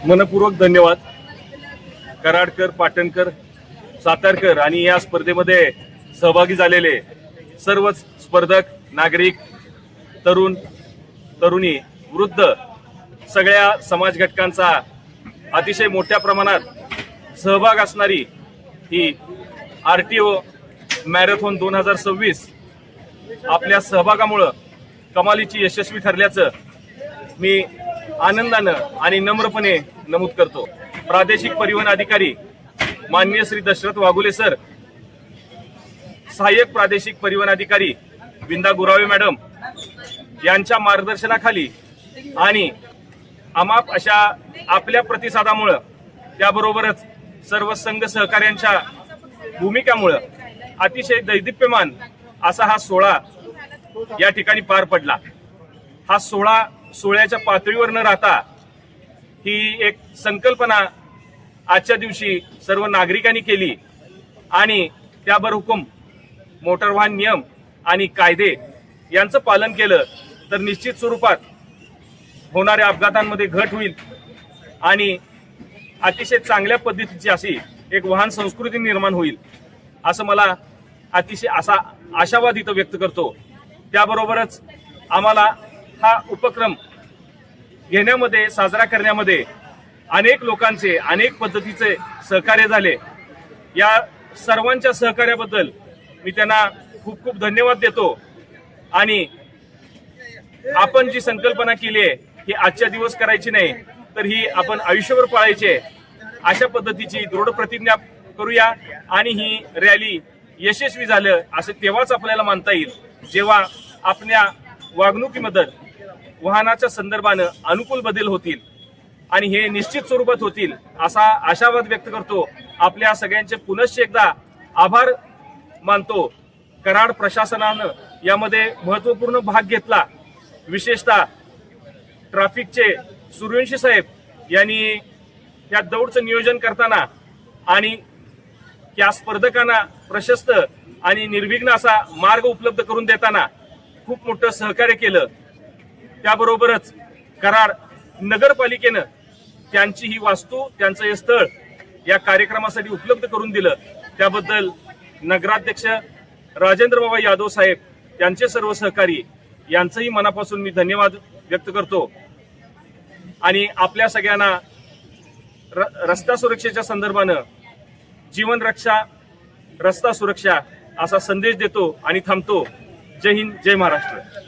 मनपूर्वक धन्यवाद. कराडकर, पाटणकर, सातारकर आणि या स्पर्धेमध्ये सहभागी झालेले सर्वच स्पर्धक, नागरिक, तरुण, तरुणी, वृद्ध सगळ्या समाज घटकांचा अतिशय मोठ्या प्रमाणात सहभाग असणारी ही आरटीओ मॅरेथॉन 2026 आपल्या सहभागामुळे कमालीची यशस्वी ठरल्याचं मी आनंदानं आणि नम्रपणे नमूद करतो. प्रादेशिक परिवहन अधिकारी माननीय श्री दशरथ वाघुले सर, सहाय्यक प्रादेशिक परिवहन अधिकारी विंदा गुरावे मॅडम यांच्या मार्गदर्शनाखाली आणि अमाप अशा आपल्या प्रतिसादामुळे, त्याबरोबरच सर्व संघ सहकार्यांच्या भूमिकामुळे अतिशय दैदिप्यमान असा हा सोहळा या ठिकाणी पार पडला. हा सोहळ्याच्या पातळीवर न राहता ही एक संकल्पना आजच्या दिवशी सर्व नागरिकांनी केली आणि त्याबरहुकूम मोटार वाहन नियम आणि कायदे यांचं पालन केलं तर निश्चित स्वरूपात होणाऱ्या अपघातांमध्ये घट होईल आणि अतिशय चांगल्या पद्धतीची अशी एक वाहन संस्कृती निर्माण होईल असं मला अतिशय असा आशावाद इथं व्यक्त करतो. त्याबरोबरच आम्हाला हा उपक्रम घेण्यामध्ये, साजरा करण्यामध्ये अनेक लोकांचे, अनेक पद्धतीचे सहकार्य झाले. या सर्वांच्या सहकार्याबद्दल मी त्यांना खूप खूप धन्यवाद देतो. आणि आपण जी संकल्पना केली आहे ही आजच्या दिवस करायची नाही, तर ही आपण आयुष्यभर पाळायची, अशा पद्धतीची दृढ प्रतिज्ञा करूया. आणि ही रॅली यशस्वी झालं असं तेव्हाच आपल्याला मानता येईल जेव्हा आपल्या वागणुकीमध्ये वाहनाच्या संदर्भानं अनुकूल बदल होतील आणि हे निश्चित स्वरूपात होतील असा आशावाद व्यक्त करतो. आपल्या सगळ्यांचे पुनश्च एकदा आभार मानतो. कराड प्रशासनानं यामध्ये महत्त्वपूर्ण भाग घेतला. विशेषतः ट्रॅफिकचे सूर्यवंशी साहेब यांनी या दौडचं नियोजन करताना आणि या स्पर्धकांना प्रशस्त आणि निर्विघ्न असा मार्ग उपलब्ध करून देताना खूप मोठं सहकार्य केलं. त्याबरोबरच कराड नगरपालिकेनं त्यांची ही वास्तू, त्यांचं हे स्थळ या कार्यक्रमासाठी उपलब्ध करून दिलं. त्याबद्दल नगराध्यक्ष राजेंद्र बाबा यादव साहेब, त्यांचे सर्व सहकारी यांचंही मनापासून मी धन्यवाद व्यक्त करतो. आणि आपल्या सगळ्यांना रस्ता सुरक्षेच्या संदर्भानं जीवन रक्षा, रस्ता सुरक्षा असा संदेश देतो आणि थांबतो. जय हिंद, जय महाराष्ट्र.